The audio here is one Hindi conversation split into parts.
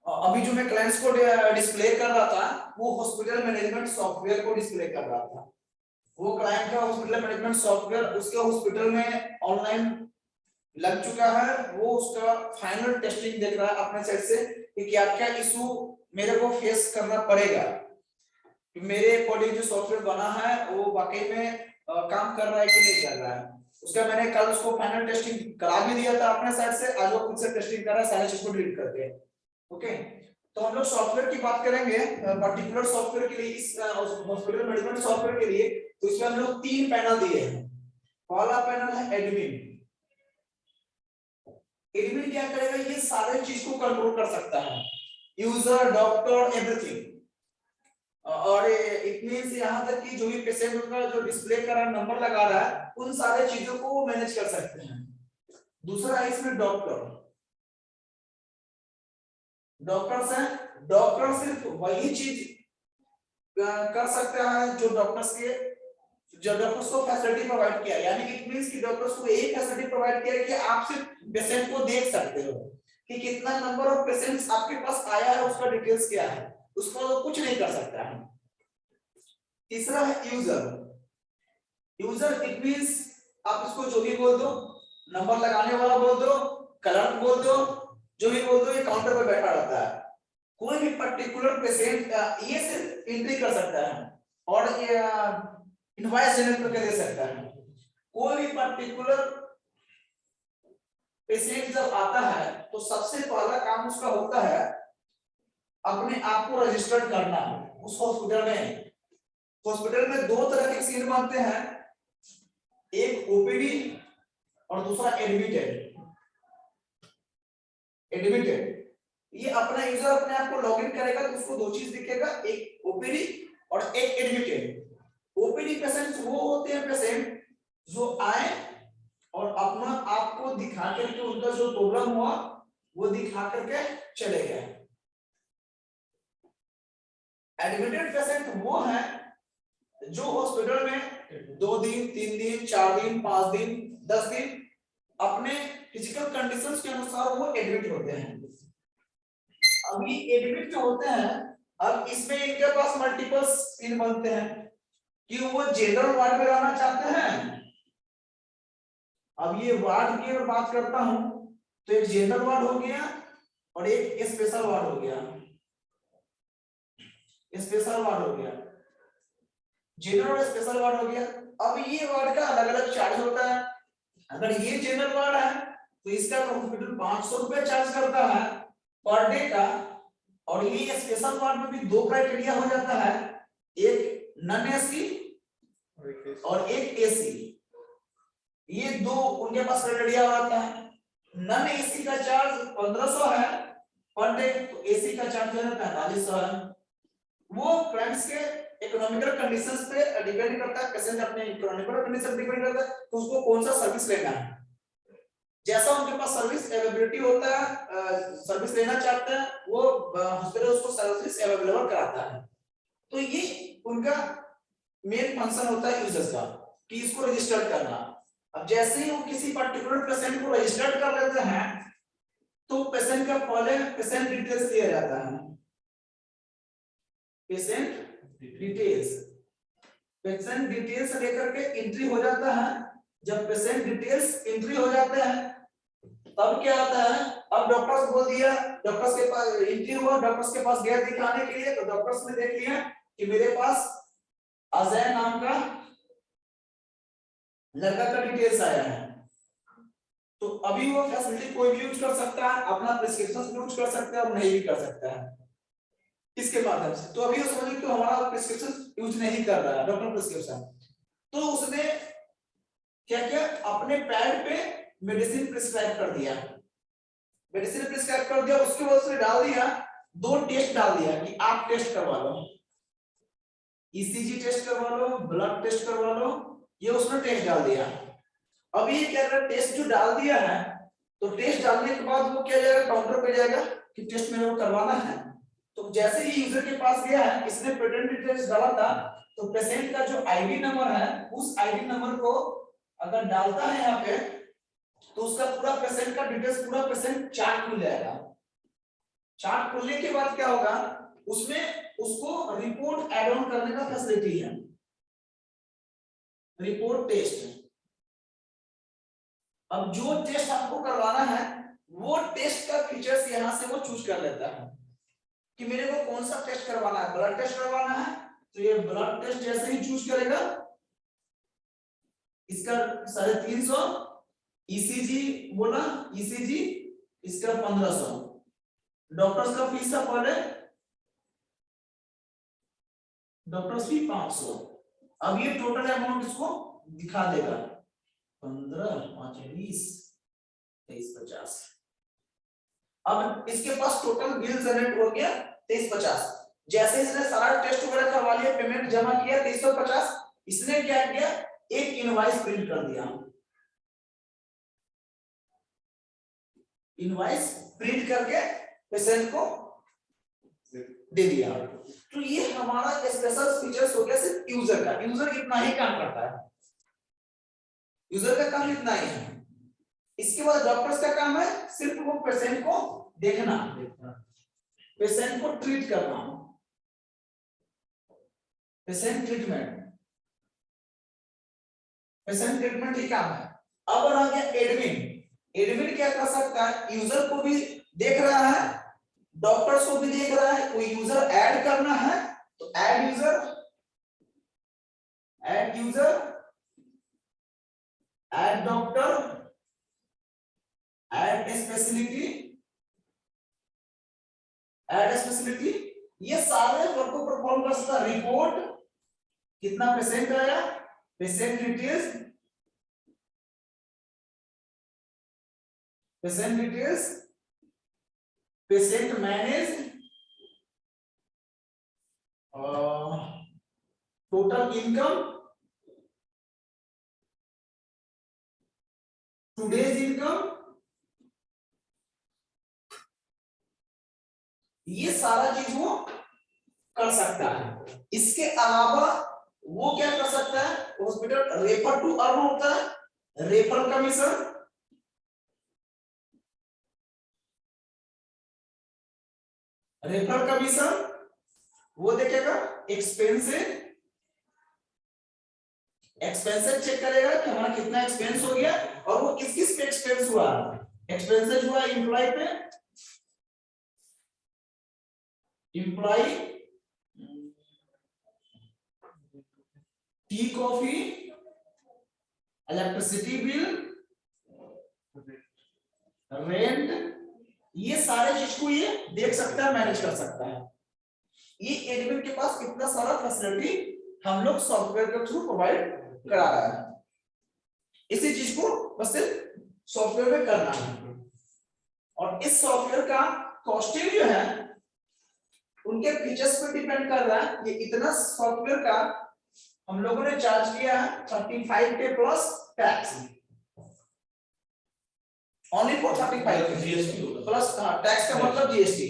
अभी जो मैं क्लाइंट्स को डिस्प्ले कर रहा था वो हॉस्पिटल मैनेजमेंट सॉफ्टवेयर को डिस्प्ले कर रहा था। वो क्लाइंट का हॉस्पिटल मैनेजमेंट सॉफ्टवेयर उसके हॉस्पिटल में ऑनलाइन लग चुका है, वो उसका फाइनल टेस्टिंग देख रहा है अपने साइड से कि क्या क्या इशू मेरे को फेस करना पड़ेगा, कि मेरे अकॉर्डिंग जो सॉफ्टवेयर बना है वो वाकई में काम कर रहा है कि नहीं कर रहा है। उसका मैंने कल उसको फाइनल टेस्टिंग करा भी दिया था अपने साइड से, आज वो खुद से टेस्टिंग कर रहा है सारे चीज को डिलीट करके। ओके, तो हम लोग सॉफ्टवेयर की बात करेंगे पर्टिकुलर सॉफ्टवेयर के लिए, इस हॉस्पिटल मैनेजमेंट सॉफ्टवेयर के लिए। तो इसमें हम लोग 3 पैनल दिए हैं। पहला पैनल है एडमिन। एडमिन क्या करेगा, ये सारे चीज को कंट्रोल कर सकता है, यूजर, डॉक्टर, एवरीथिंग। और इट मींस यहां तक कि जो भी पेशेंट का जो डिस्प्ले कर रहा है, नंबर लगा रहा है, उन सारे चीजों को वो मैनेज कर सकते हैं। दूसरा है इसमें डॉक्टर। डॉक्टर्स हैं, डॉक्टर सिर्फ वही चीज कर सकता है जो डॉक्टर्स को फैसिलिटी प्रोवाइड किया, यानी इट मींस कि डॉक्टर्स को एक फैसिलिटी प्रोवाइड किया है कि आप सिर्फ पेशेंट को देख सकते हो कि कितना नंबर ऑफ पेशेंट्स आपके पास आया है, उसका डिटेल्स क्या है, उसको तो कुछ नहीं कर सकता है। तीसरा है यूजर। यूजर इट मींस आप इसको जो भी बोल दो, नंबर लगाने वाला बोल दो, कलर बोल दो, जो भी बोल दो, ये काउंटर पे बैठा रहता है। कोई भी पर्टिकुलर पेशेंट ये सिर्फ एंट्री कर सकता है और ये इनवॉइस जनरेट करके दे सकता है। कोई भी पर्टिकुलर पेशेंट जब आता है तो सबसे पहला काम उसका होता है अपने आप को रजिस्टर्ड करना उस हॉस्पिटल में। हॉस्पिटल में 2 तरह के सीट बनते हैं, एक ओपीडी और दूसरा एडमिटेड। ये अपना यूजर अपने आप को लॉगिन करेगा तो उसको 2 चीज दिखेगा, एक ओपीडी और एक एडमिटेड। ओपीडी पेशेंट्स वो होते हैं पेशेंट जो आए और अपना आप को दिखा करके उनका जो प्रॉब्लम हुआ वो दिखा करके चले गए। एडमिटेड पेशेंट वो है जो हॉस्पिटल में 2 दिन, 3 दिन, 4 दिन, 5 दिन, 10 दिन अपने फिजिकल कंडीशंस के अनुसार वो एडमिट होते हैं। अभी एडमिट जो होते हैं, अब इसमें इनके पास मल्टीपल सीन बनते हैं कि वो जनरल वार्ड में रहना चाहते हैं। अब ये वार्ड की अगर बात करता हूं तो एक जनरल वार्ड हो गया और एक स्पेशल वार्ड हो गया। स्पेशल वार्ड हो गया, जनरल और स्पेशल वार्ड हो गया। अब ये वार्ड का अलग अलग चार्ज होता है। अगर ये जनरल वार्ड है तो इसका हॉस्पिटल 500 रुपए चार्ज करता है पर डे का, और ये स्पेशल वार्ड में भी 2 क्राइटेरिया हो जाता है, एक नॉन एसी और एक एसी। ये 2 उनके पास क्राइटेरिया होता है। नॉन एसी का चार्ज 1500 है पर डे, तो एसी का चार्ज जो है 4500 है। वो क्लाइंट्स के इकोनॉमिकल कंडीशंस पे डिपेंड करता है, पेशेंट अपने इकोनॉमिकल कंडीशन डिपेंड करता है तो उसको कौन सा सर्विस लेना है। जैसा उनके पास सर्विस अवेलेबिलिटी होता है, सर्विस लेना चाहते हैं, वो हॉस्पिटल उसको सर्विस अवेलेबल कराता है। तो ये उनका मेन फंक्शन होता है यूजर्स का कि इसको रजिस्टर करना। अब जैसे ही वो किसी पर्टिकुलर पेशेंट को रजिस्टर कर लेते हैं तो पेशेंट का पहले पेशेंट डिटेल्स दिया जाता है। पेशेंट डिटेल्स लेकर के एंट्री हो जाता है। जब पेशेंट डिटेल्स एंट्री हो जाते हैं तब क्या आता है, अब डॉक्टर्स बोल दिया, डॉक्टर्स के पास एंट्री हुआ, डॉक्टर्स के पास गया दिखाने के लिए, तो डॉक्टर्स ने देख लिया कि मेरे पास अजय नाम का लड़का का डिटेल्स आया है। तो अभी वो फैसिलिटी कोई भी यूज कर सकता है, अपना प्रिस्क्रिप्शन यूज कर सकता है और नहीं भी कर सकता है इसके माध्यम से। तो अभी उसने तो हमारा प्रिस्क्रिप्शन यूज नहीं कर रहा है, डॉक्टर प्रिस्क्रिप्शन, तो उसने क्या किया, अपने पैड पे मेडिसिन प्रिस्क्राइब कर दिया। मेडिसिन प्रिस्क्राइब कर दिया, उसके बाद उसने डाल दिया 2 टेस्ट डाल दिया कि आप टेस्ट करवा लो, ईसीजी टेस्ट करवा लो, ब्लड टेस्ट करवा लो, ये उसने टेस्ट डाल दिया। अब ये क्या कर, टेस्ट जो डाल दिया है तो टेस्ट डालने के बाद वो क्या जाएगा, काउंटर पे जाएगा कि टेस्ट मेरे को करवाना है। तो जैसे ही यूजर के पास गया है, इसने पेटेंट डिटेल्स डाला था, तो पेशेंट का जो आईडी नंबर है उस आईडी नंबर को अगर डालता है यहाँ पे तो उसका पूरा पेशेंट का डिटेल्स, पूरा पेशेंट चार्ट खुल जाएगा। चार्ट खुलने के बाद क्या होगा, उसमें उसको रिपोर्ट ऐड ऑन करने का फैसिलिटी है, रिपोर्ट टेस्ट। अब जो टेस्ट आपको करवाना है वो टेस्ट का फीचर्स यहां से वो चूज कर लेता है कि मेरे को कौन सा टेस्ट करवाना है, ब्लड टेस्ट करवाना है तो ये ब्लड टेस्ट जैसे ही चूज करेगा, इसका 350, ईसीजी बोला, ईसीजी इसका 1500, डॉक्टर्स का फीस था पहले, डॉक्टर्स फी 500। अब ये टोटल अमाउंट इसको दिखा देगा 15, 5, 20, 23, 50। अब इसके पास टोटल बिल जनरेट हो गया 2350। जैसे इसने सारा टेस्ट वगैरह करवा लिया, पेमेंट जमा किया 2350, इसने क्या किया, एक इनवॉइस प्रिंट कर दिया, इनवॉइस प्रिंट करके पेशेंट को दे दिया। तो ये हमारा स्पेशल फीचर्स हो गया सिर्फ यूजर का, यूजर इतना ही काम करता है, यूजर का काम इतना ही है। इसके बाद डॉक्टर्स का काम है सिर्फ वो पेशेंट को देखना, पेशेंट को ट्रीट करना, पेशेंट ट्रीटमेंट, पेशेंट ट्रीटमेंट ही काम है। अब आ गया एडमिन। एडमिन क्या कर सकता है, यूजर को भी देख रहा है, डॉक्टर्स को भी देख रहा है, कोई यूजर ऐड करना है तो add user, add user, add doctor, add speciality, add speciality, ये सारे वर्क को परफॉर्म कर सकता है। रिपोर्ट, कितना पेशेंट आया, patient details, patient details, patient manage, total income, today's income, ये सारा चीज वो कर सकता है। इसके अलावा वो क्या कर सकता है, हॉस्पिटल रेफर टू अर्न होता है, रेफरल कमीशन, रेफरल कमीशन वो देखेगा, एक्सपेंसेस, एक्सपेंसेस चेक करेगा कि हमारा कितना एक्सपेंस हो गया और वो किस किस पे एक्सपेंस हुआ, एक्सपेंसेस हुआ employee pay, employee, tea coffee, electricity bill, rent, ये सारे चीज को ये देख सकता है, मैनेज कर सकता है। ये एडमिन के पास कितना सारा फैसिलिटी हम लोग सॉफ्टवेयर के थ्रू प्रोवाइड करा रहा है। इसी चीज को बस सिर्फ सॉफ्टवेयर में करना है। और इस सॉफ्टवेयर का कॉस्टिंग जो है उनके फीचर्स पर डिपेंड कर रहा है। ये इतना सॉफ्टवेयर का हम लोगों ने चार्ज किया है 35K plus tax, only for 35K GST plus tax का मतलब जीएसटी,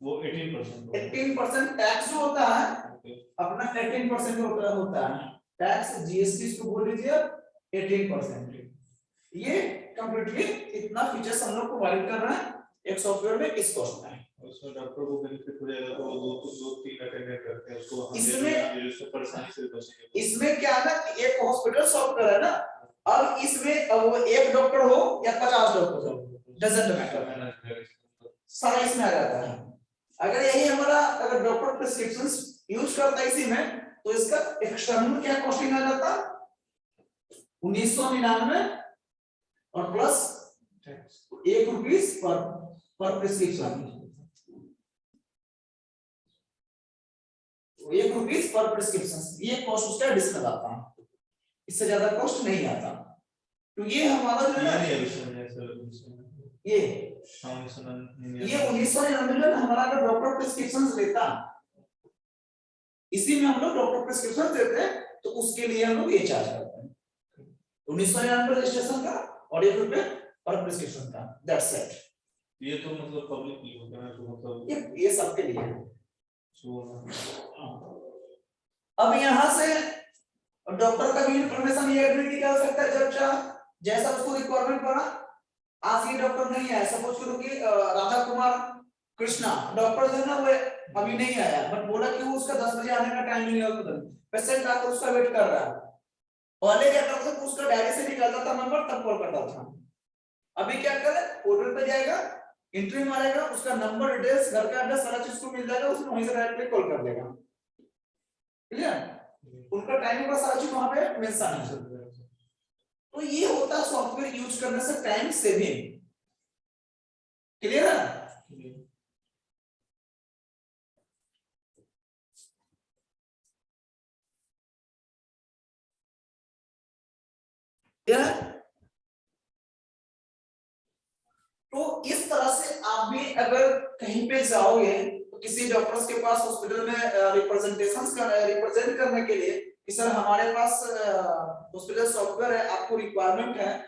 वो 18% 18% टैक्स जो होता है अपना 18% होता है टैक्स, जीएसटी इसको बोल लीजिए 18%। ये कंप्लीटली इतना फीचर्स हम लोग प्रोवाइड कर रहे हैं एक सॉफ्टवेयर में इस कॉस्ट में। उसमें डॉक्टर को बेनिफिट हो जाएगा तो दो तीन अटेंडेंट करते हैं उसको, इसमें जो परेशानी से बचेंगे। इसमें क्या है ना कि एक हॉस्पिटल सॉफ्टवेयर है ना, अब इसमें अब वो एक डॉक्टर हो या 50 डॉक्टर हो, डजंट मैटर, सारा इसमें आ जाता है। अगर यही हमारा अगर डॉक्टर प्रिस्क्रिप्शंस यूज करता है इसी में तो इसका एक्सटर्नल क्या कॉस्टिंग आ जाता 1999 और प्लस ₹1 पर प्रिस्क्रिप्शन, ₹1 पर प्रिस्क्रिप्शन, ये कॉस्ट उसका एडिशनल आता है, इससे ज्यादा कॉस्ट नहीं आता। तो ये हमारा जो है ये 1999 में हमारा अगर डॉक्टर प्रिस्क्रिप्शन लेता, इसी में हम लोग डॉक्टर प्रिस्क्रिप्शन देते हैं तो उसके लिए हम लोग ये चार्ज करते हैं 1999 रजिस्ट्रेशन का और ₹1 पर प्रिस्क्रिप्शन का, दैट्स इट। ये तो मतलब पब्लिक के लिए होता है, तो मतलब ये सबके लिए है। अब यहाँ से डॉक्टर का भी इंफॉर्मेशन ये एडमिट कर सकता है जब चाह, जैसा उसको रिक्वायरमेंट पड़ा। आज ये डॉक्टर नहीं है, सपोज करो कि राधा कुमार कृष्णा डॉक्टर जो है ना वो अभी नहीं आया, बट बोला कि वो उसका 10 बजे आने का टाइम नहीं है, पेशेंट आकर उसका वेट कर रहा है। पहले क्या करता था, उसका डायरी से निकालता था नंबर, तब कॉल करता था। अभी क्या करे, पोर्टल पे जाएगा, एंट्री मारेगा, उसका नंबर, डिटेल्स, घर का एड्रेस, सारा चीज को मिल जाएगा, उसको वहीं से डायरेक्टली कॉल कर देगा। क्लियर? उनका टाइम का सारा चीज वहां पे मेंशन है। तो ये होता है सॉफ्टवेयर यूज करने से टाइम सेविंग। क्लियर है? तो इस तरह से आप भी अगर कहीं पे जाओगे तो किसी डॉक्टर्स के पास हॉस्पिटल में रिप्रेजेंट करने के लिए कि सर हमारे पास हॉस्पिटल सॉफ्टवेयर है, आपको रिक्वायरमेंट है,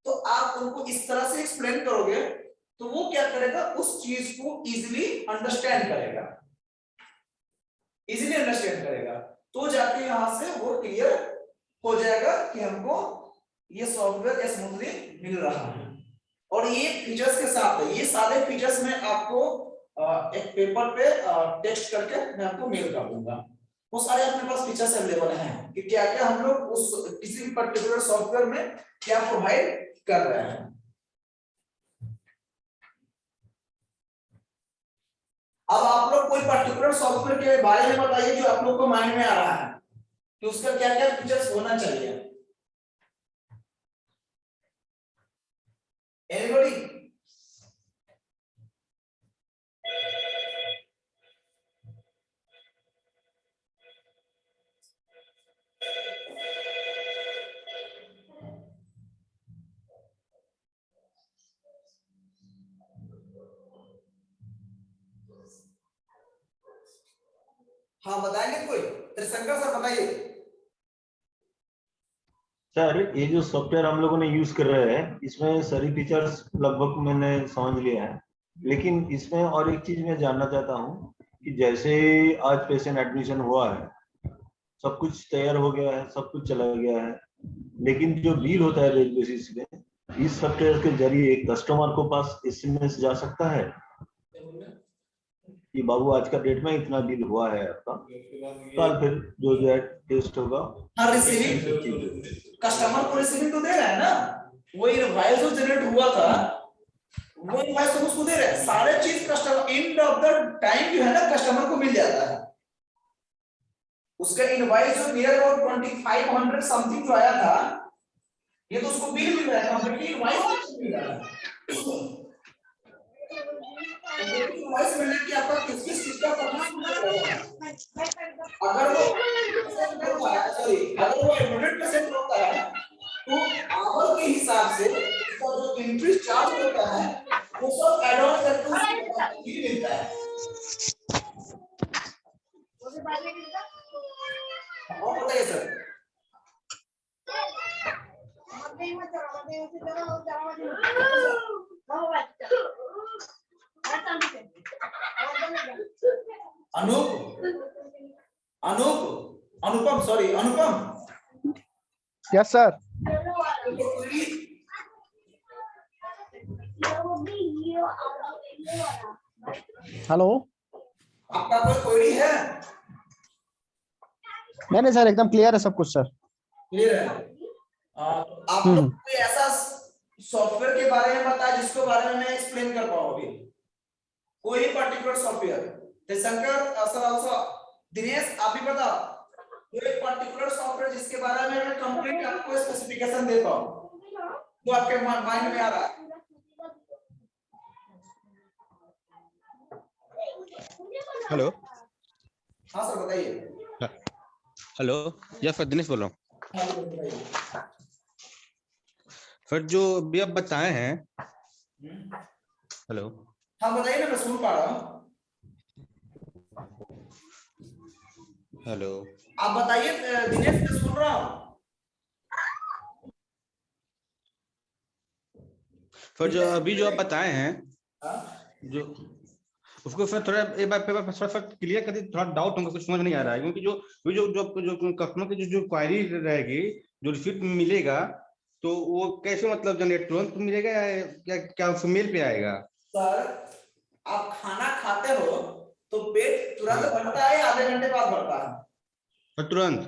तो आप उनको इस तरह से एक्सप्लेन करोगे तो वो क्या करेगा, उस चीज को इजीली अंडरस्टैंड करेगा, तो जाके यहां से वो क्लियर हो जाएगा कि हमको ये सॉफ्टवेयर स्मूथली मिल रहा है। और ये फीचर्स के साथ है, ये सारे फीचर्स मैं आपको एक पेपर पे टेक्स्ट करके मैं आपको मेल कर दूंगा। वो सारे अपने पास फीचर्स अवेलेबल हैं कि क्या क्या हम लोग उस किसी भी पर्टिकुलर सॉफ्टवेयर में क्या प्रोवाइड कर रहे हैं। अब आप लोग कोई पर्टिकुलर सॉफ्टवेयर के बारे में बताइए जो आप लोग को माइंड में आ रहा है कि उसका क्या क्या फीचर्स होना चाहिए। एनीबॉडी? हाँ बताएंगे कोई? त्रिशंकर सर बताइए। सर ये जो सॉफ्टवेयर हम लोगों ने यूज कर रहे हैं इसमें सारी फीचर्स लगभग मैंने समझ लिया है, लेकिन इसमें और एक चीज मैं जानना चाहता हूँ कि जैसे आज पेशेंट एडमिशन हुआ है, सब कुछ तैयार हो गया है, सब कुछ चला गया है, लेकिन जो बिल होता है रेट बेसिस पे, इस सॉफ्टवेयर के जरिए कस्टमर को पास एसएमएस जा सकता है कि बाबू आज का डेट में इतना बिल हुआ है आपका, कल फिर जो है टेस्ट होगा। हाँ रिसीविंग, कस्टमर को रिसीविंग तो दे रहा है ना, वो इनवॉइस जो जनरेट हुआ था वो इनवॉइस तो उसको दे रहा है, सारे चीज customer end of the time जो है ना कस्टमर को मिल जाता है। उसका इनवॉइस जो नियर अबाउट 2500 समथिंग जो आया था, ये तो उसको बिल मिल रहा है, कंप्लीटली इनवॉइस मिल रहा है। इनवॉइस मिलने की आपका किस किस चीज का अगर वो 100% होता है तो आवर के हिसाब से उसका जो इंटरेस्ट चार्ज होता है वो सब ऐड ऑन करके उसको भी मिलता है। और बताइए sir. Anupam sorry Anupam. Yes sir. Hello, आपका कोई क्वेरी है? नहीं सर, एकदम क्लियर है सब कुछ सर। क्लियर है। आप लोग कोई ऐसा सॉफ्टवेयर के बारे में बताया जिसके बारे में मैं एक्सप्लेन कर पाऊँ अभी, कोई particular software. Shankar sir also, Dinesh आप भी बताओ कोई पर्टिकुलर सॉफ्टवेयर जिसके बारे में मैं कंप्लीट आपको स्पेसिफिकेशन दे पाऊँ जो आपके माइंड में आ रहा है। हेलो। हाँ सर बताइए। हेलो, यस सर, दिनेश बोल रहा हूँ। सर जो भी आप बताए हैं, हेलो। हाँ बताइए ना, मैं सुन पा रहा हूँ। हेलो, आप बताइए दिनेश, मैं सुन रहा हूँ। सर जो अभी जो आप बताए हैं, जो उसको सर थोड़ा एक बार पेपर थोड़ा क्लियर कर दीजिए, थोड़ा डाउट हमको कुछ समझ नहीं आ रहा है, क्योंकि जो जो जो जो कस्टमर की जो क्वायरी रहेगी, जो रिसीप्ट मिलेगा तो वो कैसे मतलब जनरेट तुरंत मिलेगा या क्या उसको मेल पे आएगा? सर आप खाना खाते हो तो पेट तुरंत भरता है या आधे घंटे बाद भरता है? पर तुरंत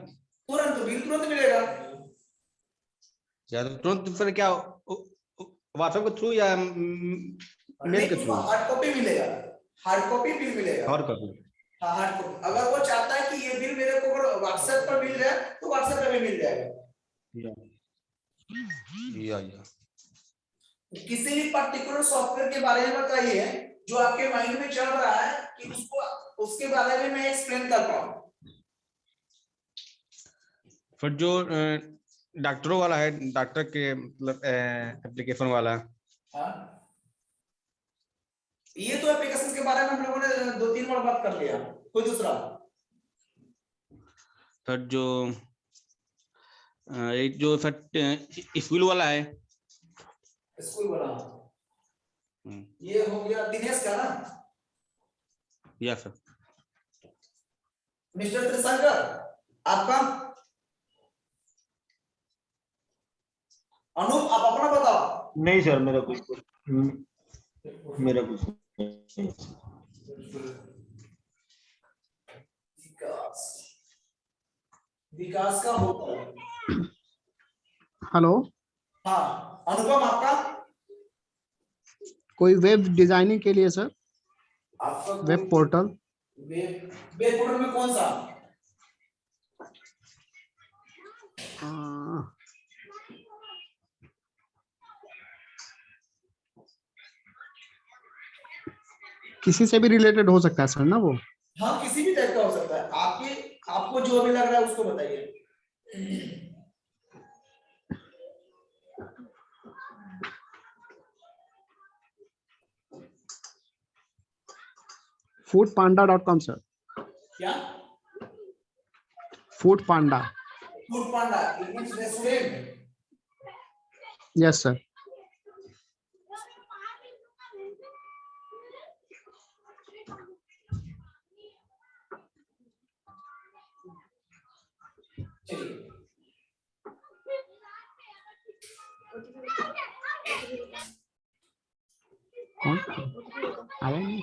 तुरंत, बिल तुरंत मिलेगा। या तो तुरंत फिर क्या व्हाट्सएप के थ्रू या मेल के थ्रू? हार्ड कॉपी मिलेगा, हार्ड कॉपी बिल मिलेगा। और कर हाँ, हार्ड कॉपी। अगर वो चाहता है कि ये बिल मेरे को अगर व्हाट्सएप पर मिल जाए तो व्हाट्सएप पे भी मिल जाएगा। या किसी भी पर्टिकुलर सॉफ्टवेयर के बारे में बताइए जो आपके माइंड में चल रहा है कि उसको उसके बारे में मैं एक्सप्लेन कर पाऊं। फिर जो डॉक्टरों वाला है, डॉक्टर के मतलब एप्लीकेशन वाला। हाँ, ये तो एप्लीकेशन के बारे में हम लोगों ने 2-3 बार बात कर लिया। कोई दूसरा? फिर जो एक जो स्कूल वाला है, स्कूल वाला, ये हो गया दिनेश का ना? या सर मिस्टर त्रिशंकर आपका? अनूप आप अपना बताओ। नहीं सर, मेरा कुछ नहीं। विकास, विकास का होता है। हेलो, हाँ, अनुपम आपका? कोई वेब डिजाइनिंग के लिए सर, आपका वेब पोर्टल। वेब पोर्टल में कौन सा? किसी से भी रिलेटेड हो सकता है सर ना वो? हाँ, किसी भी टाइप का हो सकता है। आपको जो भी लग रहा है उसको बताइए। foodpanda.com sir. क्या? Foodpanda. Foodpanda, it means restaurant. Yes sir. चलिए, कौन आया नहीं?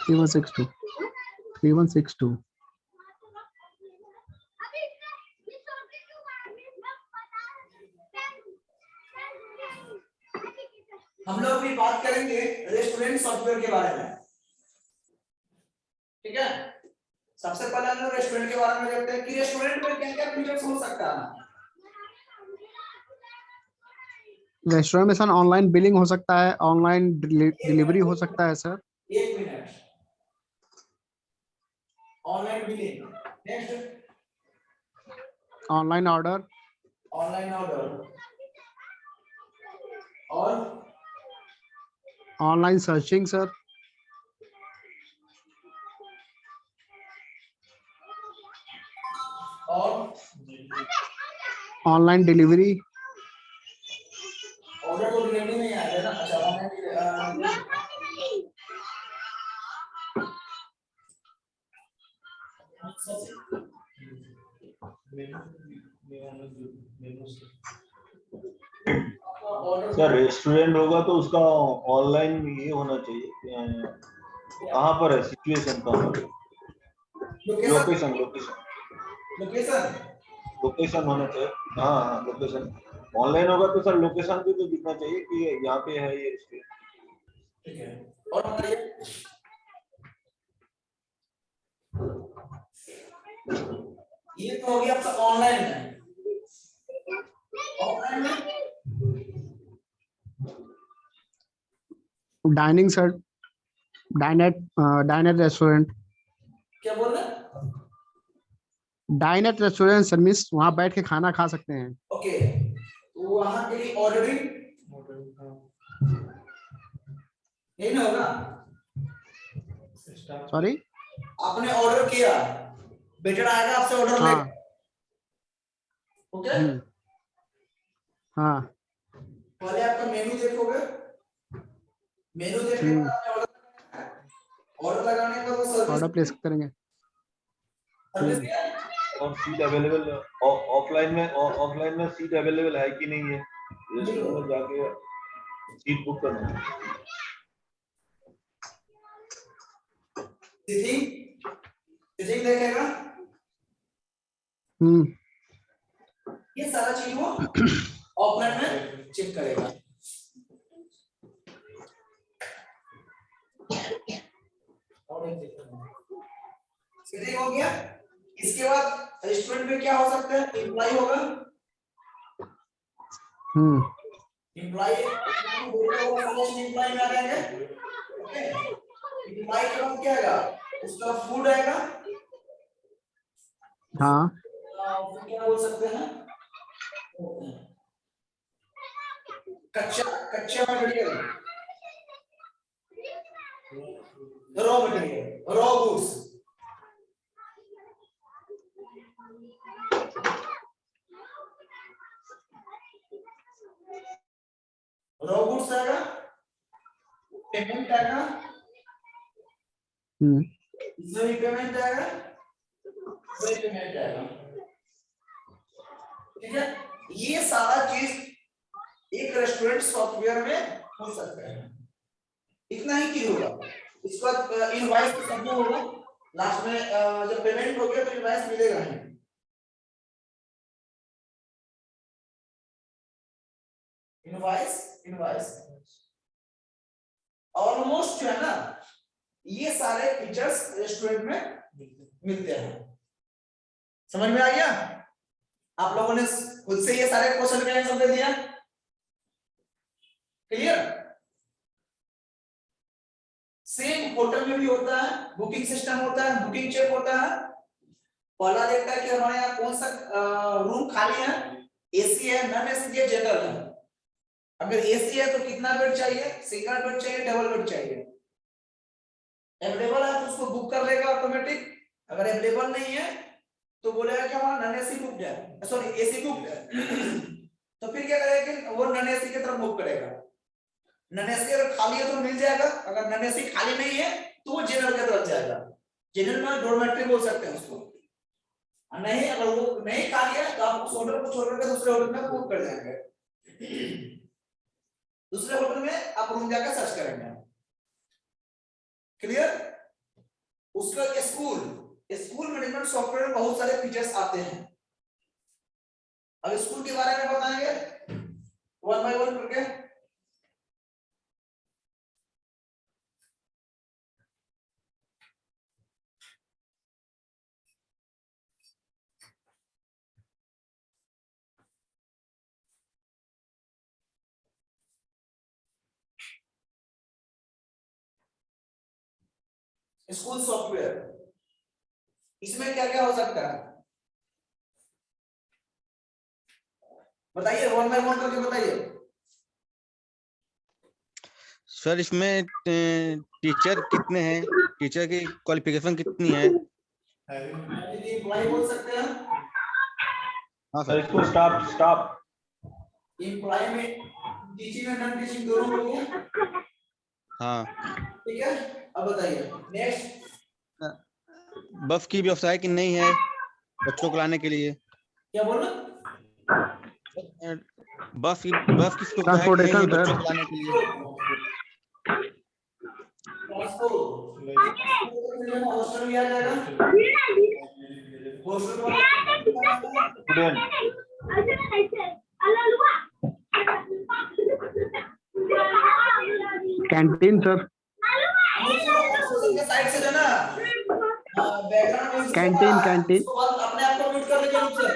3162 3162। हम लोग भी बात करेंगे रेस्टोरेंट सॉफ्टवेयर के बारे में। ठीक है, सबसे पहले हम लोग रेस्टोरेंट के बारे में देखते हैं कि रेस्टोरेंट में क्या क्या फीचर्स हो सकता है। रेस्टोरेंट में सर ऑनलाइन बिलिंग हो सकता है, ऑनलाइन डिलीवरी हो सकता है sir. 1 minute, online billing, next online order, online order और ऑनलाइन सर्चिंग सर, और ऑनलाइन डिलीवरी, ऑर्डर तो डिलीवरी नहीं आएगा ना? अच्छा, ऑनलाइन सर रेस्टोरेंट होगा तो उसका ऑनलाइन ये होना चाहिए। कहाँ पर है सिचुएशन, कहाँ पर? लोकेशन लोकेशन लोकेशन लोकेशन होना चाहिए। हाँ हाँ, लोकेशन ऑनलाइन होगा तो सर लोकेशन भी तो दिखना चाहिए कि यहाँ पे है ये रेस्टोरेंट। ठीक है, और बताइए। ये तो हो गया आपका ऑनलाइन में। ऑफलाइन में डाइनिंग सर, डाइनेट रेस्टोरेंट। क्या बोल रहे हैं? डाइनेट रेस्टोरेंट सर्विस, वहां बैठ के खाना खा सकते हैं। ओके, तो वहां के लिए ऑर्डरिंग यही ना होगा? सॉरी, आपने ऑर्डर किया, वेटर आएगा आपसे ऑर्डर हाँ। लेगा। ओके, हाँ। पहले आपका मेनू देखोगे, मेनू देखने के बाद ऑर्डर लगाने के बाद वो सर्विस ऑर्डर प्लेस करेंगे। और सीट अवेलेबल ऑफलाइन में सीट अवेलेबल है कि नहीं है रेस्टोरेंट में जाके सीट बुक करना है। सिटिंग देखेगा, ये सारा चीज वो ऑफलाइन में चेक करेगा। सिटिंग हो गया। इसके बाद रेस्टोरेंट में क्या हो सकता है, एम्प्लॉय होगा, एम्प्लॉय एम्प्लॉय में आ जाएंगे। ओके, एम्प्लॉय के बाद क्या आएगा, उसका फूड आएगा। हाँ, क्या बोल सकते हैं, कच्चा material, raw material, raw goods. Raw goods आएगा, पेमेंट आएगा, इसमें भी पेमेंट आएगा, इसमें पेमेंट आएगा। ठीक है, ये सारा चीज एक रेस्टोरेंट सॉफ्टवेयर में हो सकता है। इतना ही चीज होगा। इसके बाद इनवॉइस तो सब होगा, लास्ट में जब पेमेंट हो गया तो इनवॉइस मिलेगा ही। इनवॉइस ऑलमोस्ट जो है ना, ये सारे फीचर्स रेस्टोरेंट में मिलते हैं। समझ में आ गया? आप लोगों ने खुद से ये सारे क्वेश्चन का आंसर दे दिया। क्लियर? सेम होटल में भी होता है, बुकिंग सिस्टम होता है, बुकिंग चेक होता है। पहला देखता है कि हमारे यहाँ कौन सा रूम खाली है, एसी है, नॉन एसी है, जनरल है। अगर एसी है तो कितना बेड चाहिए, सिंगल बेड चाहिए, डबल बेड चाहिए। अवेलेबल है तो उसको बुक कर लेगा ऑटोमेटिक। अगर अवेलेबल नहीं है तो बोलेगा कि हमारा नॉन एसी बुक है, सॉरी एसी बुक है। तो फिर क्या करेगा कि वो नॉन एसी की तरफ मूव करेगा। नॉन एसी अगर खाली है तो मिल जाएगा, अगर नॉन एसी खाली नहीं है तो वो जनरल की तरफ जाएगा। जनरल में डॉर्मेट्री बोल सकते हैं उसको। नहीं, अगर वो नहीं खाली है तो आप उस होटल को छोड़ करके दूसरे होटल में बुक कर जाएंगे। दूसरे होटल में आप रूम जाकर सर्च करेंगे। क्लियर? उसका स्कूल मैनेजमेंट सॉफ्टवेयर में बहुत सारे फीचर्स आते हैं। अब स्कूल के बारे में बताएंगे वन बाय वन करके। स्कूल सॉफ्टवेयर, इसमें क्या क्या हो सकता है बताइए, वन बाय वन करके बताइए। सर इसमें टीचर कितने हैं, टीचर की क्वालिफिकेशन कितनी है? एम्प्लॉय बोल सकते हैं। हाँ सर सर। इसको स्टाफ एम्प्लॉय में टीचिंग और नॉन टीचिंग दोनों हो गया। हाँ ठीक है, अब बताइए नेक्स्ट। बस की व्यवस्था है कि नहीं है बच्चों को लाने के लिए? क्या बोल रहे? बस की सुविधा है कि नहीं है बच्चों को लाने के लिए? हॉस्टल भी आ जाएगा। कैंटीन सर, के साइड से जो ना बैकग्राउंड कैंटीन अपने आप को म्यूट कर लीजिए नीचे।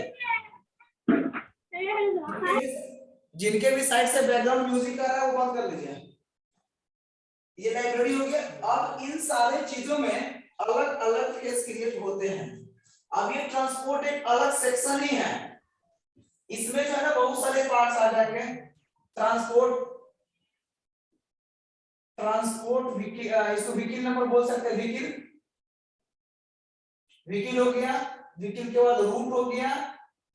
जिनके भी साइड से बैकग्राउंड म्यूजिक आ रहा है वो बंद कर लीजिए। ये लाइब्रेरी हो गया। अब इन सारे चीजों में अलग अलग केस क्रिएट होते हैं। अब ये ट्रांसपोर्ट एक अलग सेक्शन ही है। इसमें जो है ना बहुत सारे पार्ट्स आ जाएंगे। ट्रांसपोर्ट इसको व्हीकल नंबर बोल सकते हैं। व्हीकल हो गया, व्हीकल के बाद रूट हो गया,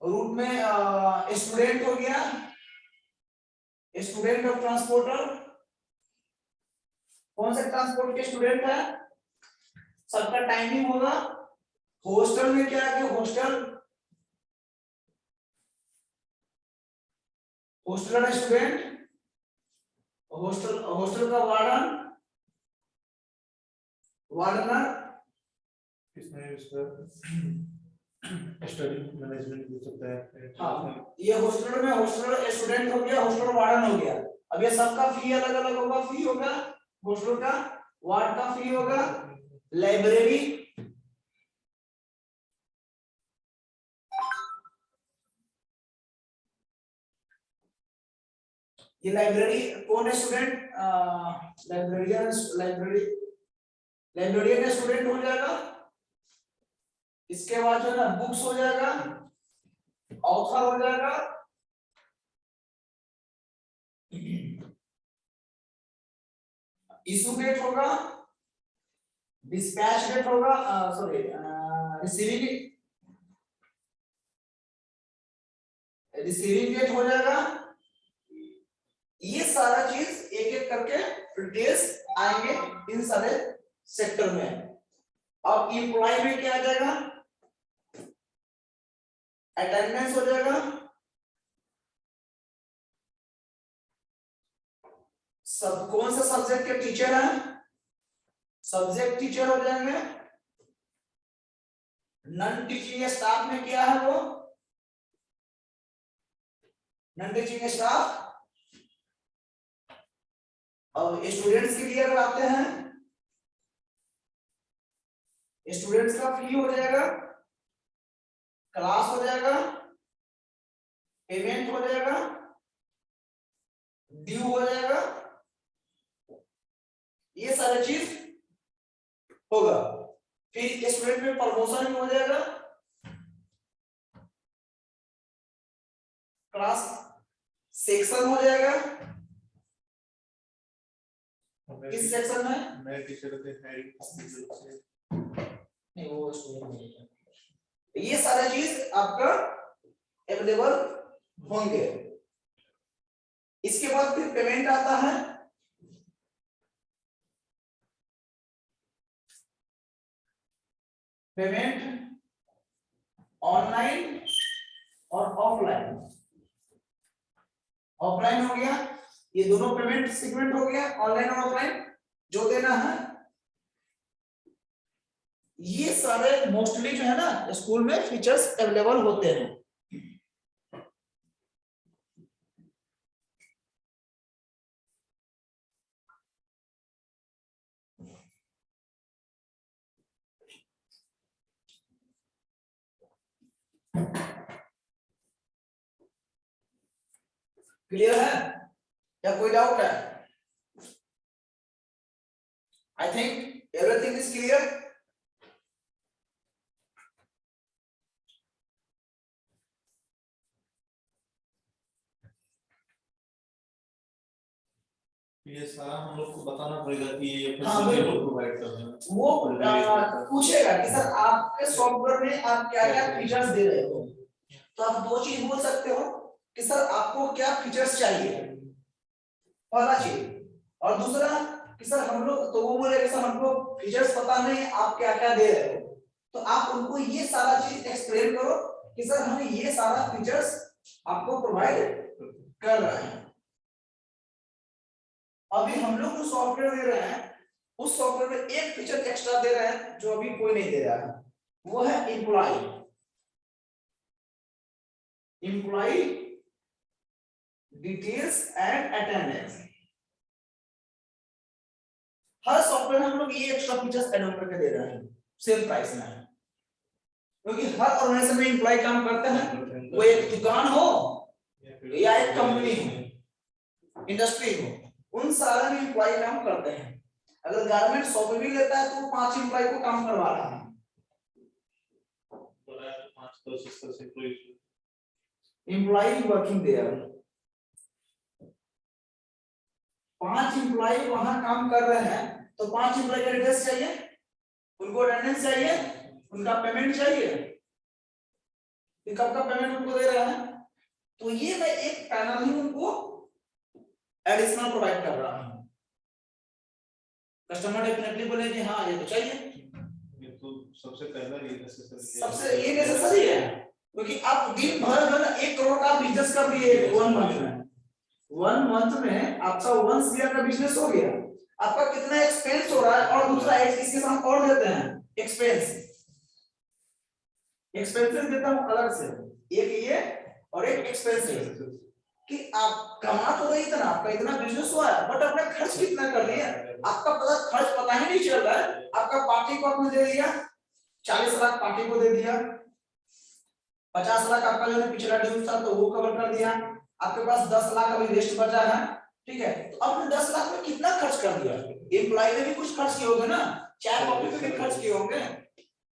रूट में स्टूडेंट हो गया, स्टूडेंट ऑफ ट्रांसपोर्टर। कौन से ट्रांसपोर्ट के स्टूडेंट है, सबका टाइमिंग होगा। हॉस्टल में क्या है, हॉस्टल स्टूडेंट, हॉस्टल का वार्डन, वार्डनर, इसमें इसका स्टडी मैनेजमेंट हो सकता है। हाँ ये हॉस्टल में हॉस्टल स्टूडेंट हो गया, हॉस्टल वार्डन हो गया। अब ये सबका फी अलग अलग होगा, फी होगा हॉस्टल का, वार्ड का फी होगा, लाइब्रेरी, ये लाइब्रेरी कौन है स्टूडेंट, लाइब्रेरियन स्टूडेंट हो जाएगा। इसके बाद जो है ना बुक्स हो जाएगा, ऑथर हो जाएगा, इशू डेट होगा, डिस्पैच डेट होगा, सॉरी रिसीविंग डेट हो जाएगा। ये सारा चीज एक एक करके डिटेल्स आएंगे इन सारे सेक्टर में। अब एम्प्लॉय में क्या आ जाएगा, अटेंडेंस हो जाएगा, सब कौन सा सब्जेक्ट के टीचर हैं, सब्जेक्ट टीचर हो जाएंगे। नॉन टीचिंग स्टाफ में क्या है, वो नॉन टीचिंग स्टाफ। अब स्टूडेंट्स के लिए अगर आते हैं, स्टूडेंट्स का फी हो जाएगा, क्लास हो जाएगा, पेमेंट हो जाएगा, ड्यू हो जाएगा, ये सारी चीज होगा। फिर स्टूडेंट में प्रमोशन हो जाएगा, क्लास सेक्शन हो जाएगा। किस सेक्शन में, नए टीचर के हायरिंग से नहीं वो स्टूडेंट नहीं है। ये सारे चीज आपका अवेलेबल होंगे। इसके बाद फिर पेमेंट आता है। पेमेंट ऑनलाइन और ऑफलाइन। ऑफलाइन हो गया, ये दोनों पेमेंट सेगमेंट हो गया, ऑनलाइन और ऑफलाइन जो देना है। ये सारे मोस्टली जो है ना स्कूल में फीचर्स अवेलेबल होते हैं। क्लियर है या कोई डाउट है? I think everything is clear. ये सारा हम लोग को बताना पड़ेगा कि ये हाँ, फैसिलिटी प्रोवाइड कर रहे हैं। वो पूछेगा कि सर आपके सॉफ्टवेयर में आप क्या क्या फीचर्स दे रहे हो। तो आप दो चीज बोल सकते हो कि सर आपको क्या फीचर्स चाहिए, पहला चीज। और दूसरा कि सर हम लोग, तो वो बोलेगा सर हमको फीचर्स पता नहीं आप क्या क्या दे रहे हो। तो आप उनको ये सारा चीज एक्सप्लेन करो कि सर हम ये सारा फीचर्स आपको प्रोवाइड कर रहे हैं। अभी हम लोग जो सॉफ्टवेयर दे रहे हैं उस सॉफ्टवेयर में एक फीचर एक्स्ट्रा दे रहे हैं जो अभी कोई नहीं दे रहा है, वो है एम्प्लॉय डिटेल्स एंड अटेंडेंस। हर सॉफ्टवेयर में हम लोग ये एक्स्ट्रा फीचर्स ऐड ऑन करके दे रहे हैं सेम प्राइस में, क्योंकि हर ऑर्गेनाइजेशन में एम्प्लॉय काम करते हैं, वो एक दुकान हो या एक कंपनी हो, इंडस्ट्री हो, उन सारे में एम्प्लॉय काम करते हैं। अगर गारमेंट 100 भी लेता है तो 5 एम्प्लॉय को काम करवा रहा है। एम्प्लॉय वर्किंग देयर, 5 एम्प्लॉय वहां काम कर रहे हैं तो 5 एम्प्लॉय का डिटेल्स चाहिए, उनको अटेंडेंस चाहिए, उनका पेमेंट चाहिए, कब का पेमेंट उनको दे रहा है। तो ये मैं एक पैनल ही उनको एडिशनल प्रोवाइड कर रहा हूं। कस्टमर डेफिनेटली बोले कि हाँ ये तो चाहिए, ये तो सबसे पहला सबसे ये नेसेसरी है, क्योंकि आप दिन भर 1 करोड़ का बिजनेस कर लिए 1 मंथ में, 1 मंथ में आपका 1 CR का बिजनेस हो गया, आपका कितना एक्सपेंस हो रहा है, और दूसरा इसके साथ और देते हैं एक्सपेंसेस देता हूं अलग से, एक ये और एक एक्सपेंसेस, कि आप कमा तो रही इतना, आपका इतना बिजनेस हुआ है, बट आपने खर्च कितना कर लिया, आपका खर्च पता ही नहीं चल रहा है। आपका पार्टी को आपने दे दिया, 40 लाख पार्टी को दे दिया, 50 लाख आपका जो पिछला ड्यूज था तो वो कवर कर दिया, आपके पास 10 लाख अभी रेस्ट बचा है, ठीक है, तो आपने 10 लाख में कितना खर्च कर दिया? एम्प्लॉय ने भी कुछ खर्च किए होंगे ना, चाय कॉफी पे भी खर्च किए होंगे,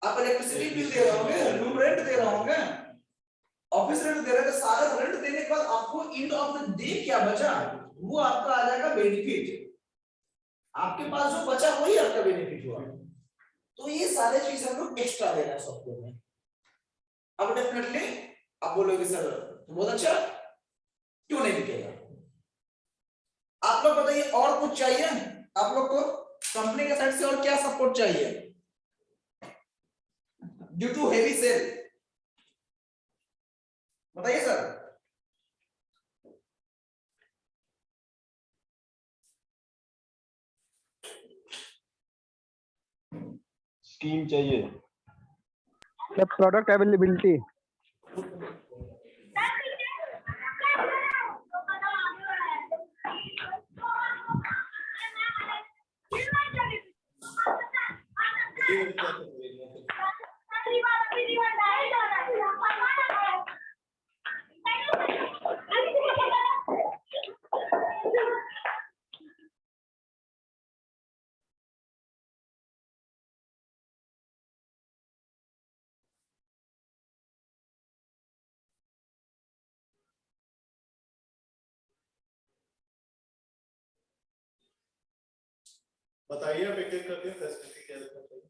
आप इलेक्ट्रिसिटी बिल दे रहे होंगे, रूम रेंट दे रहे होंगे, ऑफिस रेंट दे रहे हैं, सारा रेंट देने के बाद आपको एंड ऑफ द डे क्या बचा, वो आपका आ जाएगा बेनिफिट, आपके पास जो बचा वही आपका बेनिफिट हुआ। तो ये सारे चीज हम लोग एक्स्ट्रा दे रहे हैं सॉफ्टवेयर में। अब डेफिनेटली आप बोलोगे सर बहुत अच्छा, क्यों नहीं बिकेगा? आप लोग बताइए और कुछ चाहिए आप लोग को, कंपनी के साइड से और क्या सपोर्ट चाहिए ड्यू टू हेवी सेल? बताइए सर। स्कीम चाहिए, प्रोडक्ट अवेलेबिलिटी, बताइए आप एक-एक करके फैसिलिटी क्या रखना चाहिए।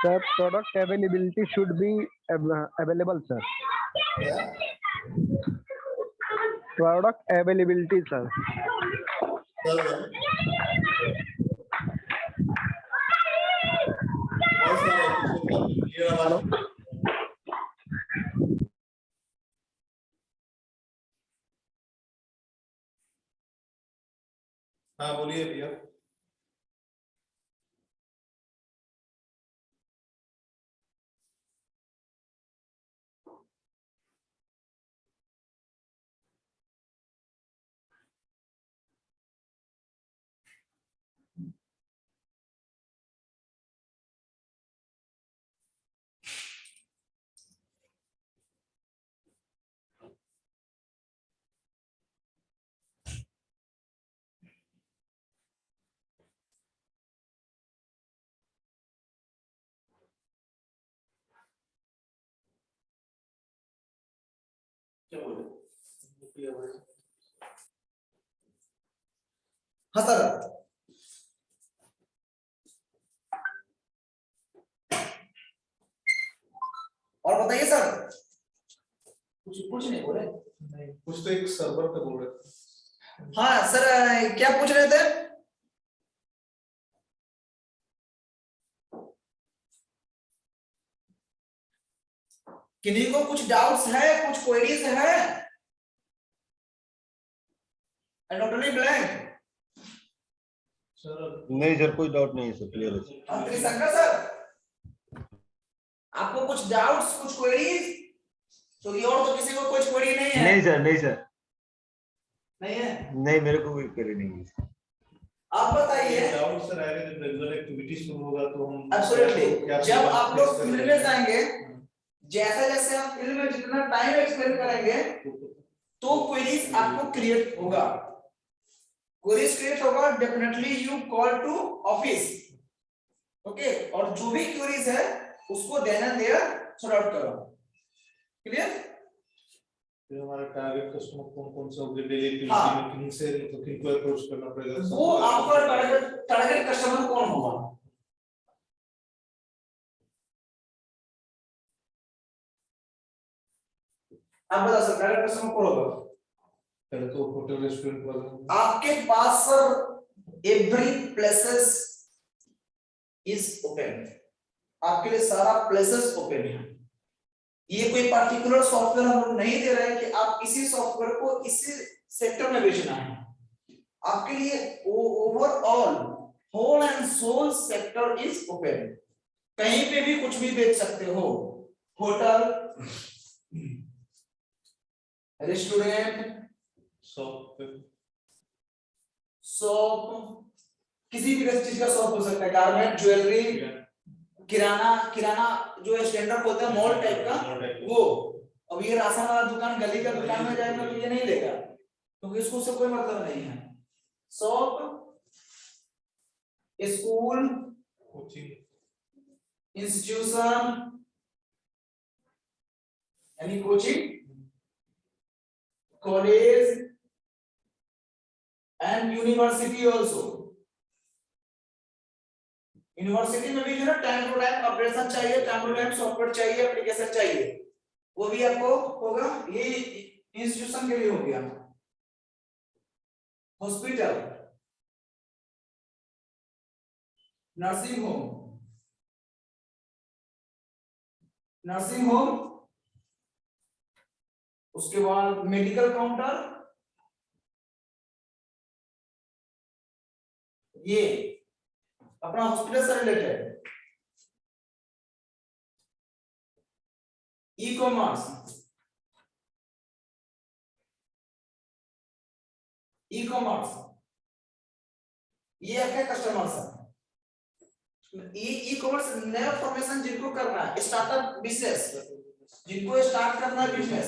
Sir product availability should be available sir, product availability sir. Hello, हाँ बोलिए भैया। क्या बोले? हाँ सर, और बताइए सर। कुछ नहीं बोले, कुछ तो एक सर्वर का बोल रहे थे। हाँ सर, क्या पूछ रहे थे? किन्हीं को कुछ डाउट्स है, कुछ क्वेरीज है? टोटली ब्लैंक सर नहीं सर कोई डाउट नहीं है सर, क्लियर है। त्रिशंकर सर, आपको कुछ डाउट्स, कुछ क्वेरीज? तो ये और तो किसी को कुछ क्वेरी नहीं है? नहीं सर, नहीं सर, नहीं है, नहीं मेरे को कोई क्वेरी नहीं है। आप बताइए। डाउट सर आएगा जब रेगुलर एक्टिविटी शुरू होगा तो हम एब्सोल्युटली, जब आप लोग फील्ड में जाएंगे, जैसे जैसे आप फील्ड में जितना टाइम एक्सपेंड करेंगे तो क्वेरीज आपको क्रिएट होगा, क्वेरीज क्रिएट होगा, definitely you call to office, okay, और जो भी क्वेरीज है उसको then and there sort out करो। क्लियर? फिर हमारा टारगेट कस्टमर कौन-कौन से होंगे, डेली एक्टिविटी हाँ। में किन से मतलब किनको अप्रोच करना पड़ेगा, वो आपका टारगेट कस्टमर कौन होगा? आप बता सकते हैं टारगेट कस्टमर कौन होगा? पहले तो होटल रेस्टोरेंट वाले आपके पास sir every places is open, आपके लिए सारा प्लेसेस ओपन है। ये कोई पर्टिकुलर सॉफ्टवेयर हम लोग नहीं दे रहे हैं कि आप इसी सॉफ्टवेयर को इसी सेक्टर में बेचना है, आपके लिए overall whole and sole sector is open, कहीं पे भी कुछ भी बेच सकते हो, होटल, रेस्टोरेंट, शॉप, किसी भी चीज का शॉप हो सकता है, गारमेंट, ज्वेलरी, किराना जो स्टैंडर्ड बोलते हैं मॉल टाइप का वो। अब ये राशन वाला दुकान गली का दुकान में जाएगा तो ये नहीं लेगा, क्योंकि इसको उससे कोई मतलब नहीं है। शॉप, स्कूल, इंस्टीट्यूशन यानी coaching, college and university also. University में भी जो है टाइम टू टाइम ऑपरेशन चाहिए, टाइम टू टाइम सॉफ्टवेयर चाहिए, एप्लीकेशन चाहिए, वो भी आपको होगा। ये इंस्टीट्यूशन के लिए हो गया। हॉस्पिटल, नर्सिंग होम, उसके बाद मेडिकल काउंटर, ये अपना हॉस्पिटल से रिलेटेड। ई कॉमर्स, ये आपके कस्टमर्स है। ई कॉमर्स नया फॉर्मेशन जिनको करना है, स्टार्टअप बिजनेस जिनको स्टार्ट करना है, बिजनेस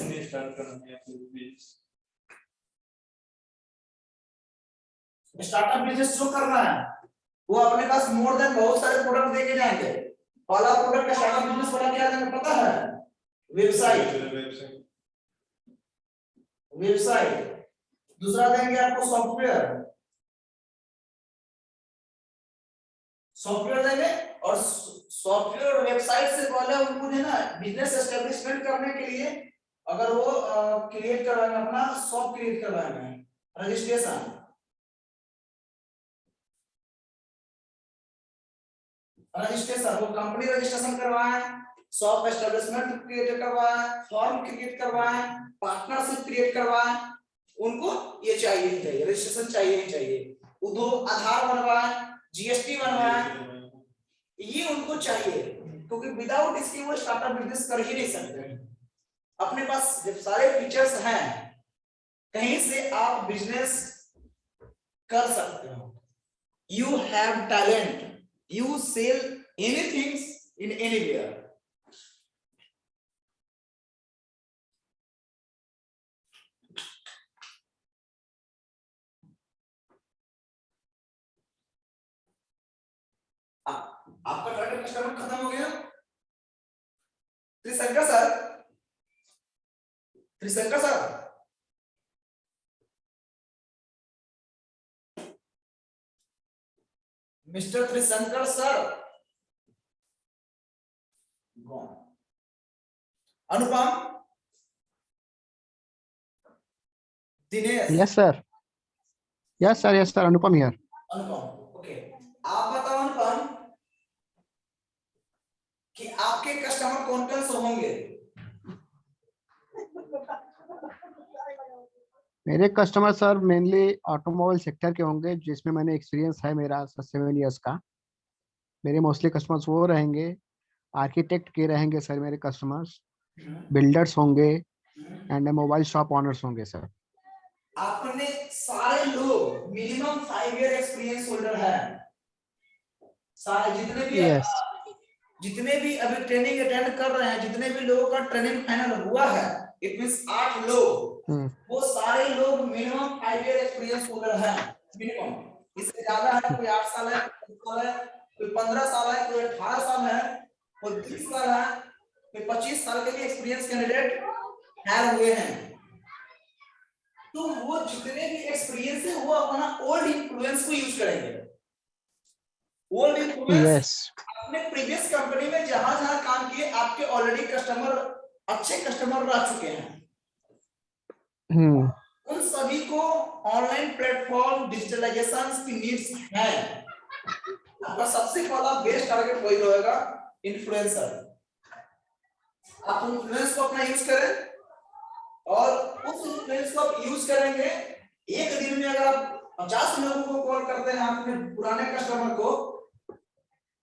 स्टार्टअप बिजनेस जो कर रहा है वो अपने पास मोर देन बहुत सारे प्रोडक्ट देके जाएंगे। पहला प्रोडक्ट का स्टार्टअप बिजनेस वाला क्या है पता है? वेबसाइट। दूसरा देंगे आपको सॉफ्टवेयर देंगे, और सॉफ्टवेयर और वेबसाइट से पहले उनको है ना बिजनेस एस्टेब्लिशमेंट करने के लिए अगर वो क्रिएट करवाएंगे, अपना शॉप क्रिएट करवाएंगे, रजिस्ट्रेशन वो कंपनी रजिस्ट्रेशन करवाएं, शॉप एस्टेब्लिशमेंट क्रिएट करवाएं, फॉर्म क्रिएट करवाएं, पार्टनरशिप क्रिएट करवाएं, उनको ये चाहिए रजिस्ट्रेशन चाहिए। उद्योग आधार बनवाएं, जीएसटी बनवाएं, ये उनको चाहिए, क्योंकि विदाउट इसके वो स्टार्टअप बिजनेस कर ही नहीं सकते। अपने पास जब सारे फीचर्स हैं, कहीं से आप बिजनेस कर सकते हो। You have talent, you sell anything in anywhere. आपका टारगेट कस्टमर खत्म हो गया। Trishankar sir mister Trishankar sir, Anupam, Dinesh. Yes sir, Anupam here. Anupam, okay, आप बताओ अनुपम कि आपके कस्टमर कौन कौन से होंगे? मेरे customer sir mainly automobile sector के होंगे, जिसमें मैंने एक्सपीरियंस है मेरा 7 इयर्स का। मेरे मोस्टली कस्टमर्स वो रहेंगे। आर्किटेक्ट के रहेंगे सर मेरे कस्टमर्स, बिल्डर्स होंगे एंड मोबाइल शॉप ऑनर्स होंगे सर। आपने सारे लोग मिनिमम 5 ईयर एक्सपीरियंस होल्डर है, सारे जितने भी अभी ट्रेनिंग अटेंड कर रहे हैं, जितने भी लोगों का ट्रेनिंग फाइनल हुआ है, इट मींस 8 लोग, वो सारे लोग मिनिमम 5 ईयर एक्सपीरियंस होल्डर है मिनिमम। इससे ज्यादा है, कोई 8 साल है, कोई 15 साल है, कोई 18 साल है, कोई 20 साल है, कोई 25 साल के लिए एक्सपीरियंस कैंडिडेट हायर हुए हैं। तो वो जितने भी एक्सपीरियंस है वो अपना ओल्ड इन्फ्लुएंस को यूज करेंगे। ओल्ड इन्फ्लुएंस अपने प्रीवियस कंपनी में जहां काम किए, आपके ऑलरेडी कस्टमर, अच्छे कस्टमर रह चुके हैं, उन सभी को ऑनलाइन प्लेटफॉर्म डिजिटलाइजेशन की नीड्स है। आपका सबसे पहला बेस्ट टारगेट वही रहेगा, इन्फ्लुएंसर। आप इन्फ्लुएंस को अपना यूज करें, और उस इन्फ्लुएंस को आप यूज करेंगे। एक दिन में अगर आप 50 लोगों को कॉल करते हैं, आपने पुराने कस्टमर को,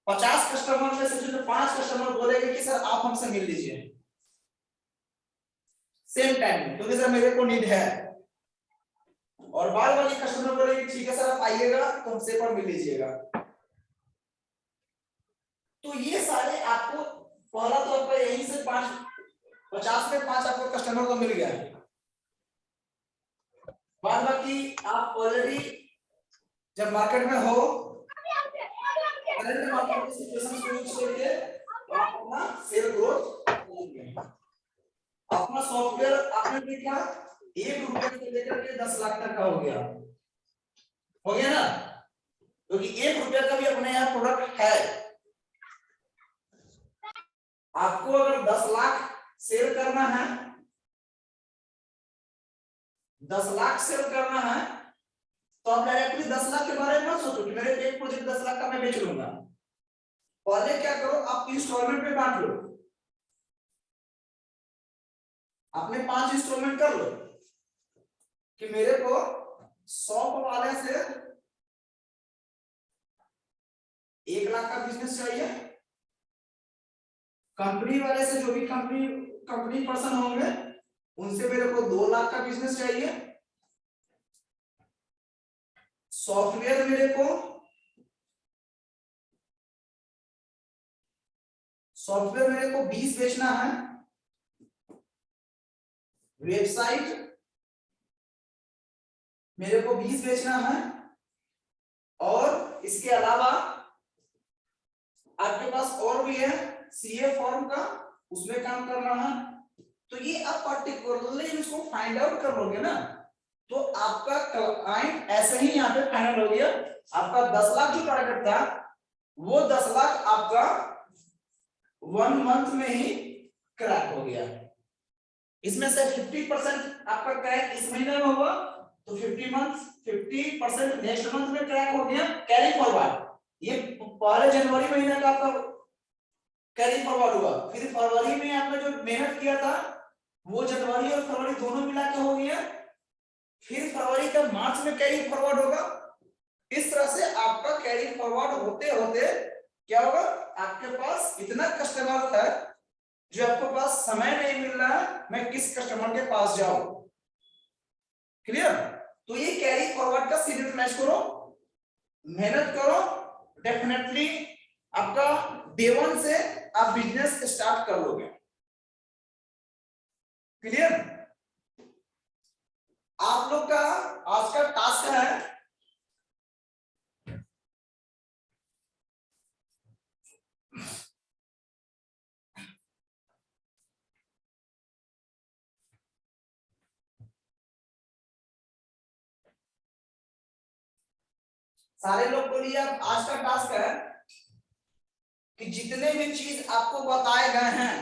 50 कस्टमर में से जो 5 कस्टमर बोलेंगे कि सर आप हमसे मिल लीजिए सेम टाइम में, क्योंकि सर मेरे को नीड है, और बाद वाले कस्टमर बोलेंगे ठीक है सर आप आइएगा तो हमसे पर मिल लीजिएगा। तो ये सारे आपको पहला तो आपका यहीं से 50 में 5 आपको कस्टमर को मिल गया है। बाद बाकी आप ऑलरेडी जब मार्केट में हो, करंट मार्केट की सिचुएशन को यूज करके आप अपना सेल ग्रोथ करेंगे। अपना सॉफ्टवेयर आपने देखा 1 रुपए से लेकर के 10 लाख तक का हो गया ना, क्योंकि 1 रुपए का भी अपने यहाँ प्रोडक्ट है। आपको अगर 10 लाख सेल करना है, 10 लाख सेल करना है, तो आप डायरेक्टली 10 लाख के बारे में मत सोचो कि मेरे एक प्रोजेक्ट 10 लाख का मैं बेच लूंगा। पहले क्या करो, आप इंस्टॉलमेंट में बांट लो। आपने 5 इंस्टॉलमेंट कर लो कि मेरे को शॉप वाले से 1 लाख का बिजनेस चाहिए, कंपनी वाले से जो भी कंपनी पर्सन होंगे उनसे मेरे को 2 लाख का बिजनेस चाहिए, सॉफ्टवेयर मेरे को 20 बेचना है, वेबसाइट मेरे को 20 बेचना है, और इसके अलावा आपके पास और भी है सीए फॉर्म का, उसमें काम करना है। तो ये आप पर्टिकुलरली इसको फाइंड आउट कर लोगे ना, तो आपका क्लाइंट ऐसे ही यहाँ पे फाइनल हो गया। आपका 10 लाख जो टारगेट था, वो 10 लाख आपका 1 मंथ में ही क्रैक हो गया। इसमें से 50% आपका क्रैक इस महीने में हुआ, तो 50% नेक्स्ट मंथ में क्रैक हो गया, कैरी फॉरवर्ड। ये पहले जनवरी महीने का आपका कैरी फॉरवर्ड हुआ, फिर फरवरी में आपने जो मेहनत किया था वो जनवरी और फरवरी दोनों मिला के हो गया, फिर फरवरी का मार्च में कैरी फॉरवर्ड होगा। इस तरह से आपका कैरी फॉरवर्ड होते होते क्या होगा, आपके पास इतना कस्टमर है जो आपके पास समय नहीं मिल रहा है मैं किस कस्टमर के पास जाऊं। क्लियर? तो ये कैरी फॉरवर्ड का सीरियल मैच करो, मेहनत करो, डेफिनेटली आपका डे 1 से आप बिजनेस स्टार्ट कर लोगे। क्लियर? आप लोग का आज का टास्क है सारे लोग को लिए आज का टास्क है कि जितने भी चीज आपको बताए गए हैं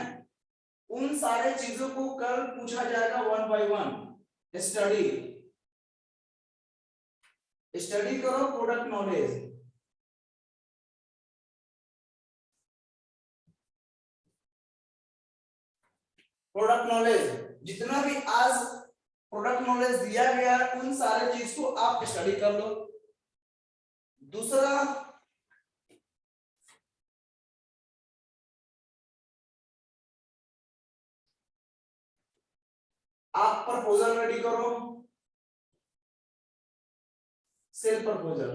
उन सारे चीजों को कल पूछा जाएगा 1 by 1। स्टडी करो प्रोडक्ट नॉलेज, जितना भी आज प्रोडक्ट नॉलेज दिया गया है उन सारे चीज को आप स्टडी कर लो। दूसरा, आप प्रपोजल रेडी करो, सेल प्रपोजल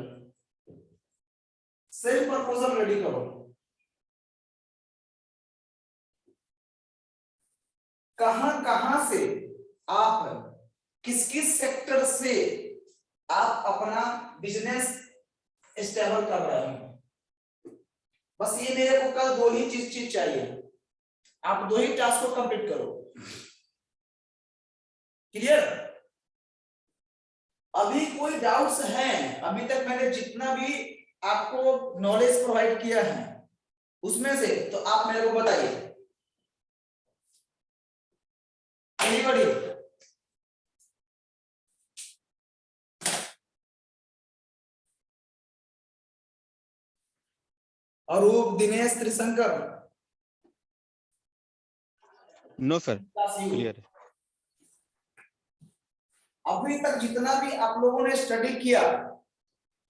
रेडी करो। कहां से आप किस सेक्टर से आप अपना बिजनेस स्टेबल कर रहे हैं। बस ये मेरे को कल 2 ही चीज चाहिए, आप 2 ही टास्क को कंप्लीट करो। क्लियर? अभी कोई डाउट्स हैं? अभी तक मैंने जितना भी आपको नॉलेज प्रोवाइड किया है उसमें से तो आप मेरे को बताइए। एनीबॉडी? अरूप, दिनेश, त्रिशंकर, नो सर, क्लियर है। अभी तक जितना भी आप लोगों ने स्टडी किया,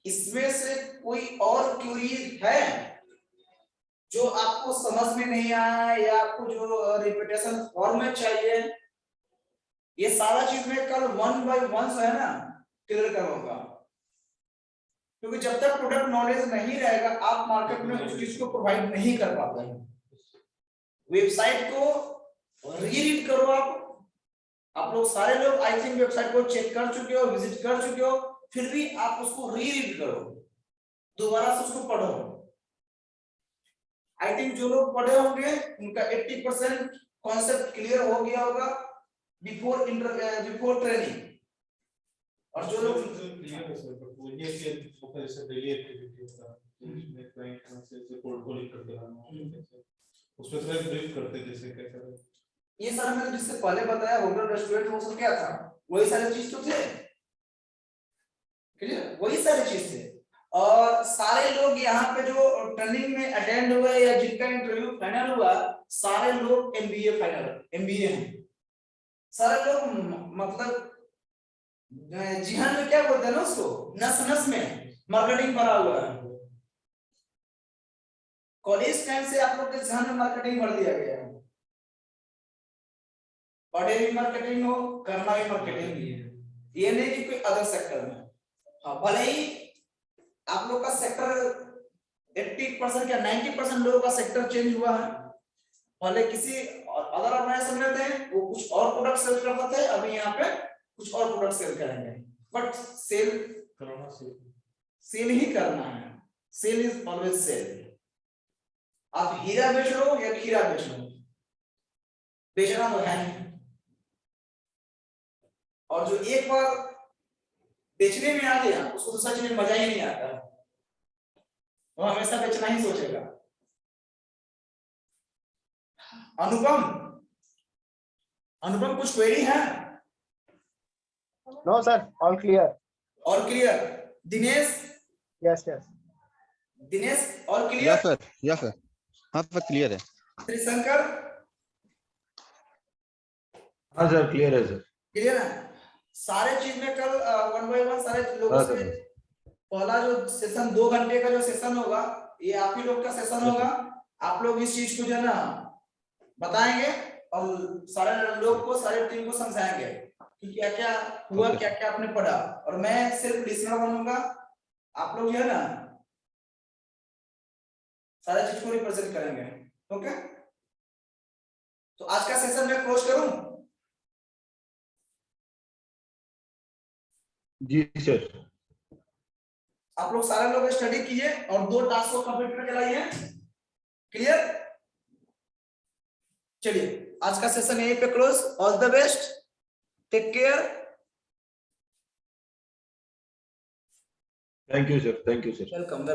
इसमें से कोई और क्यूरीज है जो आपको समझ में नहीं आया या आपको जो रिपीटेशन फॉर्मेट चाहिए? ये सारा चीज में कल 1 by 1 है ना क्लियर करूंगा, क्योंकि जब तक प्रोडक्ट नॉलेज नहीं रहेगा आप मार्केट में उस चीज को प्रोवाइड नहीं कर पाते हैं। वेबसाइट को रीरीड करो आप लोग सारे लोग आई थिंक वेबसाइट को चेक कर चुके हो, विजिट कर चुके हो, फिर भी आप उसको रीरीड करो, दोबारा से उसको पढ़ो। आई थिंक जो लोग पढ़े होंगे उनका 80% कॉन्सेप्ट क्लियर हो गया होगा बिफोर ट्रेनिंग, और जो लोग क्लियर है सर, बट वो ये कि ऊपर से डेली एक्टिविटी होता है, उसमें क्लाइंट से पोर्टफोलियो करते रहना, उसमें थोड़ा ब्रीफ करते जैसे कैसा है। ये सारा मैंने जिससे पहले बताया होटल रेस्टोरेंट वो सब क्या था, वही सारी चीज तो थे, क्लियर, वही सारी चीज थे। और सारे लोग यहाँ पे जो ट्रेनिंग में अटेंड हुए या जिनका इंटरव्यू फाइनल हुआ, सारे लोग एमबीए फाइनल एमबीए हैं सारे लोग। मतलब जिहान में क्या बोलते हैं ना उसको, नस नस में मार्केटिंग भरा हुआ है। कॉलेज टाइम से आप लोग के जिहान में मार्केटिंग भर दिया गया है, पढ़े भी मार्केटिंग हो, करना भी मार्केटिंग ही है, ये नहीं कि कोई अदर सेक्टर में। हाँ, भले ही आप लोग का सेक्टर 80% या 90% लोगों का सेक्टर चेंज हुआ है, भले किसी अदर ऑर्गेनाइजेशन में थे वो कुछ और प्रोडक्ट सेल करते थे, अभी यहाँ पे कुछ और प्रोडक्ट सेल करेंगे, बट सेल ही करना है, सेल इज ऑलवेज सेल। आप हीरा बेच लो या खीरा बेच लो, बेचना तो है नहीं। और जो एक बार बेचने में आ गया उसको दूसरा चीज में मजा ही नहीं आता, वो हमेशा बेचना ही सोचेगा। अनुपम कुछ क्वेरी है? No sir, all clear. और क्लियर? दिनेश? यस दिनेश और yes clear? Sir, yes sir, हाँ सर क्लियर है। त्रिशंकर हाँ सर, क्लियर है सर। क्लियर है? सारे चीज में कल 1 by 1 सारे लोगों हाँ से सर। पहला जो सेशन 2 घंटे का जो सेशन होगा, ये आप ही लोग का सेशन होगा। आप लोग इस चीज को जो है ना बताएंगे और सारे लोग को, सारे टीम को समझाएंगे कि क्या क्या हुआ, क्या क्या आपने पढ़ा, और मैं सिर्फ लिसनर बनूंगा। आप लोग जो है ना सारे चीज को रिप्रेजेंट करेंगे। ओके, तो आज का सेशन मैं क्लोज करूं? जी सर। आप लोग सारे लोग स्टडी कीजिए और 2 टास्क को कंप्लीट करके लाइए। क्लियर? चलिए आज का सेशन यहीं पे close. All the best, take care. Thank you sir, thank you sir. Welcome.